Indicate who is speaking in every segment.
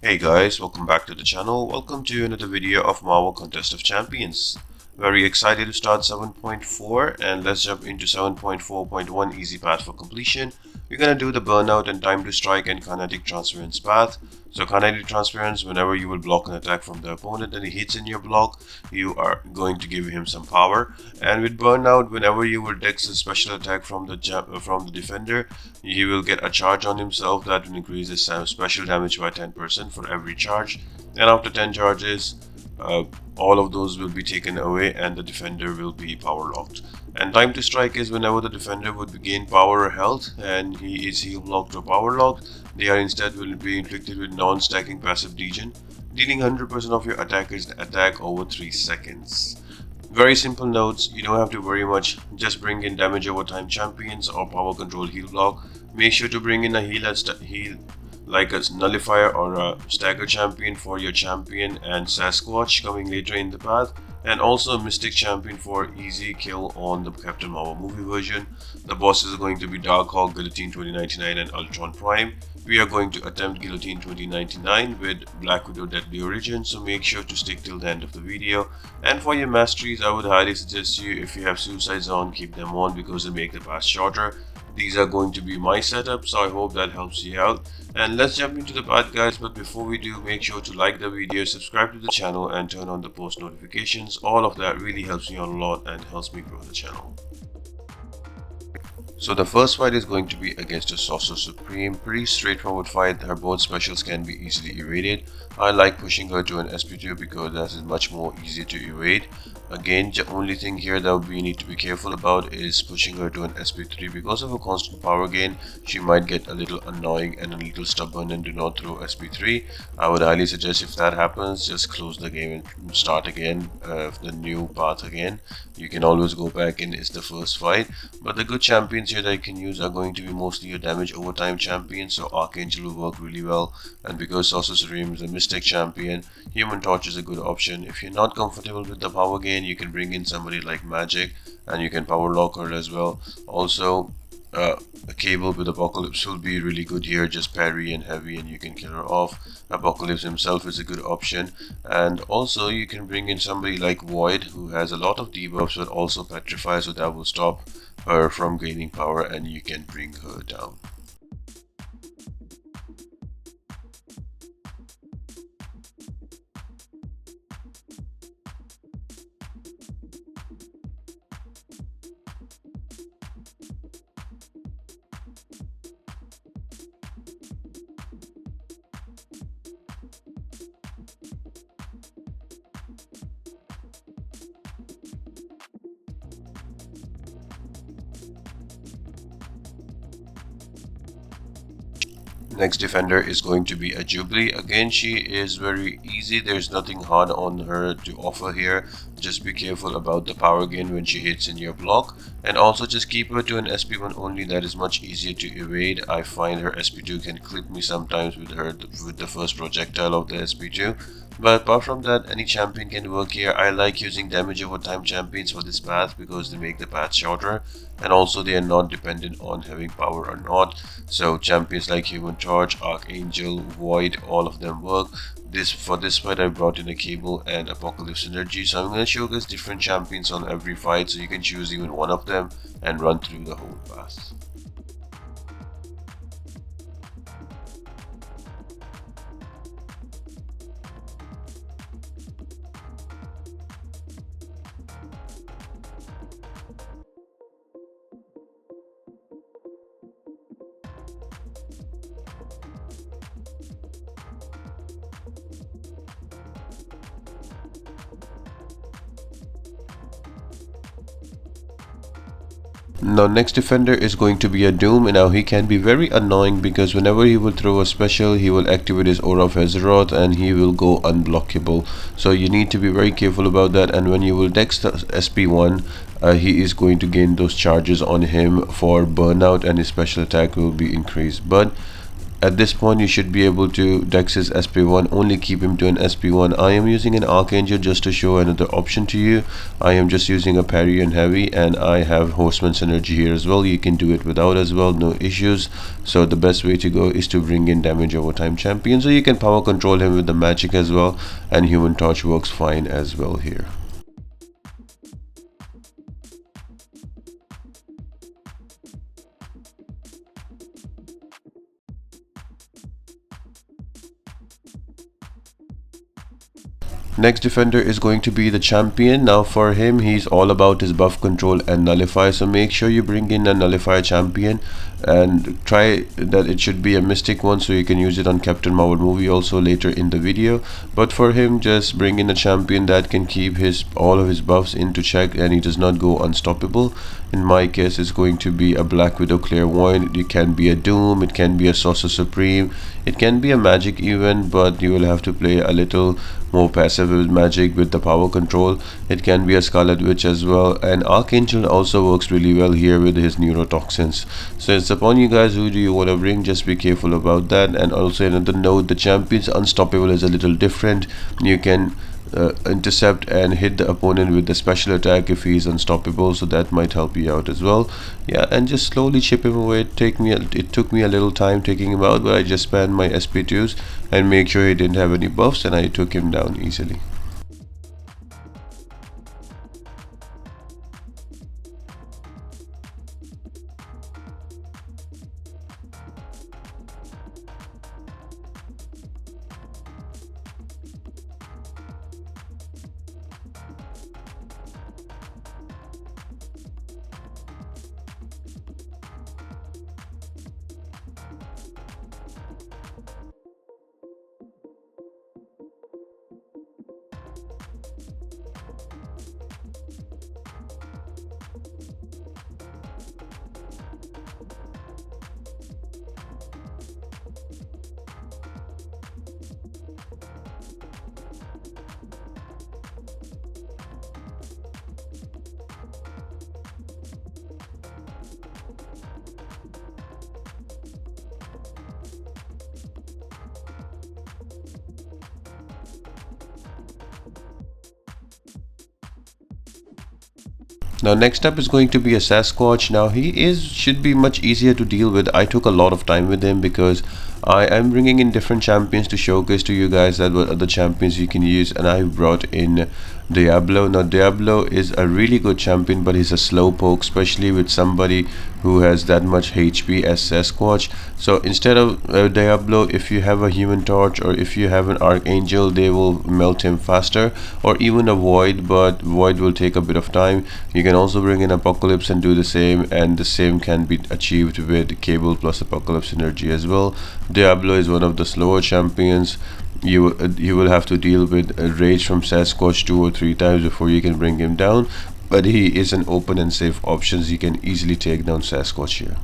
Speaker 1: Hey guys, welcome back to the channel. Welcome to another video of Marvel Contest of Champions. Very excited to start 7.4 and let's jump into 7.4.1 easy path for completion. We're gonna do the burnout and time to strike and kinetic transference path. So kinetic transference, whenever you will block an attack from the opponent and he hits in your block, you are going to give him some power. And with burnout, whenever you will dex a special attack from the defender, he will get a charge on himself that will increase his special damage by 10% for every charge. And after 10 charges, all of those will be taken away and the defender will be power locked. And time to strike is whenever the defender would gain power or health and he is heal blocked or power locked, they are instead will be inflicted with non-stacking passive degen, dealing 100% of your attacker's attack over 3 seconds. Very simple notes, you don't have to worry much, just bring in damage over time champions or power control heal block. Make sure to bring in a heal like a nullifier or a stagger champion for your champion and Sasquatch coming later in the path, and also a mystic champion for easy kill on the Captain Marvel movie version. The bosses are going to be Darkhawk, Guillotine 2099 and Ultron Prime. We are going to attempt Guillotine 2099 with Black Widow Deadly Origin, so make sure to stick till the end of the video. And for your masteries, I would highly suggest you, if you have suicides on, keep them on because they make the path shorter. These are going to be my setup, so I hope that helps you out. And let's jump into the path guys, but before we do, make sure to like the video, subscribe to the channel and turn on the post notifications. All of that really helps me out a lot and helps me grow the channel. So the first fight is going to be against a Sorcerer Supreme. Pretty straightforward fight, her both specials can be easily evaded. I like pushing her to an SP2 because that is much more easier to evade. Again, the only thing here that we need to be careful about is pushing her to an SP3 because of her constant power gain. She might get a little annoying and a little stubborn and do not throw SP3. I would highly suggest if that happens, just close the game and start again, the new path again. You can always go back and it's the first fight. But the good champions here that you can use are going to be mostly your damage over time champions, so Archangel will work really well. And because Sorcerer Supreme is a mystic champion, Human Torch is a good option. If you're not comfortable with the power gain, you can bring in somebody like Magic and you can power lock her as well. Also, a Cable with Apocalypse will be really good here, just parry and heavy and you can kill her off. Apocalypse himself is a good option, and also you can bring in somebody like Void who has a lot of debuffs but also petrify, so that will stop her from gaining power and you can bring her down. Next defender is going to be a Jubilee. Again, she is very easy. There's nothing hard on her to offer here. Just be careful about the power gain when she hits in your block, and also just keep her to an SP1 only. That is much easier to evade. I find her SP2 can clip me sometimes with the first projectile of the SP2. But apart from that, any champion can work here. I like using damage over time champions for this path because they make the path shorter, and also they are not dependent on having power or not. So champions like Human Torch, Archangel, Void, all of them work. For this fight I brought in a Cable and Apocalypse Energy, so I'm going to showcase different champions on every fight, so you can choose even one of them and run through the whole path. Now next defender is going to be a Doom. Now he can be very annoying because whenever he will throw a special, he will activate his Aura of Azeroth and he will go unblockable. So you need to be very careful about that, and when you will dex the SP1, he is going to gain those charges on him for burnout and his special attack will be increased. But at this point you should be able to dex his SP1. Only keep him to an SP1. I am using an Archangel just to show another option to you. I am just using a parry and heavy, and I have Horseman's energy here as well. You can do it without as well, no issues. So the best way to go is to bring in damage over time champion, so you can power control him with the magic as well, and Human Torch works fine as well here. Next defender is going to be the champion. Now for him, he's all about his buff control and nullify, so make sure you bring in a nullify champion and try that it should be a mystic one, so you can use it on Captain Marvel movie also later in the video. But for him, just bring in a champion that can keep all of his buffs into check and he does not go unstoppable. In my case, it's going to be a Black Widow Clairvoyant. It can be a Doom, it can be a Sorcerer Supreme, it can be a magic even, but you will have to play a little more passive with magic with the power control. It can be a Scarlet Witch as well, and Archangel also works really well here with his neurotoxins. So it's upon you guys, who do you want to bring, just be careful about that. And also another note, the champion's unstoppable is a little different. You can intercept and hit the opponent with the special attack if he is unstoppable, so that might help you out as well. Yeah, and just slowly chip him away. It took me a little time taking him out, but I just spammed my SP2s and make sure he didn't have any buffs, and I took him down easily. Now next up is going to be a Sasquatch. Now he should be much easier to deal with. I took a lot of time with him because I am bringing in different champions to showcase to you guys that what other champions you can use, and I brought in Diablo. Now Diablo is a really good champion, but he's a slow poke, especially with somebody who has that much HP as Sasquatch. So instead of Diablo, if you have a Human Torch or if you have an Archangel, they will melt him faster, or even a Void, but Void will take a bit of time. You can also bring in Apocalypse and do the same, and the same can be achieved with Cable plus Apocalypse energy as well. Diablo is one of the slower champions. You will have to deal with rage from Sasquatch 2 or 3 times before you can bring him down, but he is an open and safe option. You can easily take down Sasquatch here.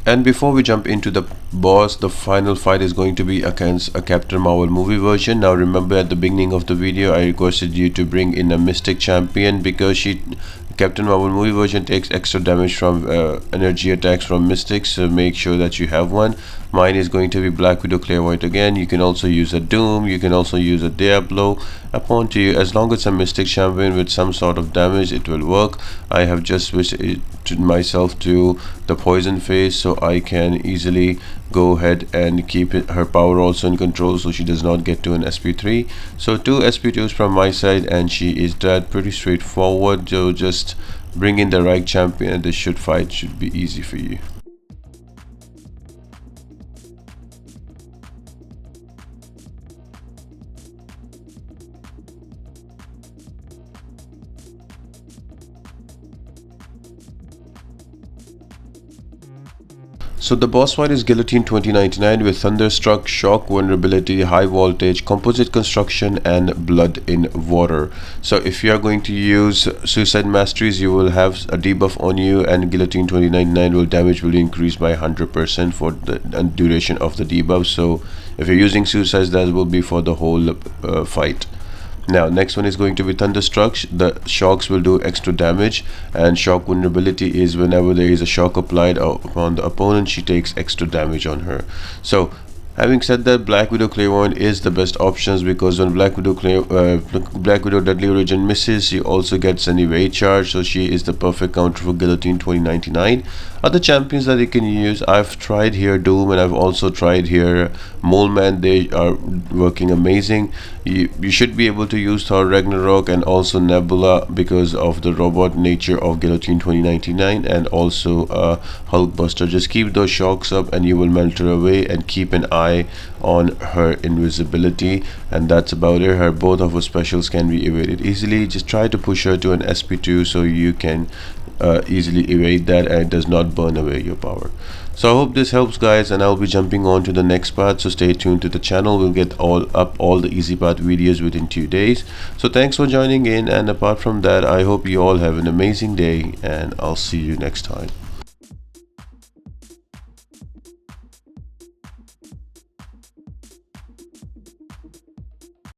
Speaker 1: And before we jump into the boss, the final fight is going to be against a Captain Marvel movie version. Now remember, at the beginning of the video I requested you to bring in a Mystic champion because Captain Marvel movie version takes extra damage from energy attacks from Mystics, so make sure that you have one. Mine is going to be Black Widow Clairvoyant again. You can also use a Doom, you can also use a Diablo, upon to you. As long as it's a Mystic champion with some sort of damage, it will work. I have just switched myself to the poison phase so I can easily go ahead and keep her power also in control so she does not get to an SP3. So 2 SP2s from my side and she is dead. Pretty straightforward. So just bring in the right champion and this fight should be easy for you. So the boss fight is Guillotine 2099 with Thunderstruck, Shock, Vulnerability, High Voltage, Composite Construction and Blood in Water. So if you are going to use Suicide Masteries, you will have a debuff on you, and Guillotine 2099 damage will increase by 100% for the duration of the debuff. So if you're using Suicides, that will be for the whole fight. Now next one is going to be Thunderstruck. The shocks will do extra damage, and shock vulnerability is whenever there is a shock applied upon the opponent, she takes extra damage on her. So having said that, Black Widow Clairvoyant is the best options because when Black Widow Deadly Origin misses, she also gets an evade charge, so she is the perfect counter for Guillotine 2099. Other champions that you can use, I've tried here Doom and I've also tried here Mole Man. They are working amazing. You should be able to use Thor Ragnarok and also Nebula because of the robot nature of Guillotine 2099, and also Hulkbuster. Just keep those shocks up and you will melt her away, and keep an eye on her invisibility, and that's about it. Both of her specials can be evaded easily. Just try to push her to an SP2 so you can easily evade that and it does not burn away your power. So I hope this helps, guys, and I'll be jumping on to the next part, so stay tuned to the channel. We'll get all the easy part videos within 2 days. So thanks for joining in, and apart from that, I hope you all have an amazing day and I'll see you next time.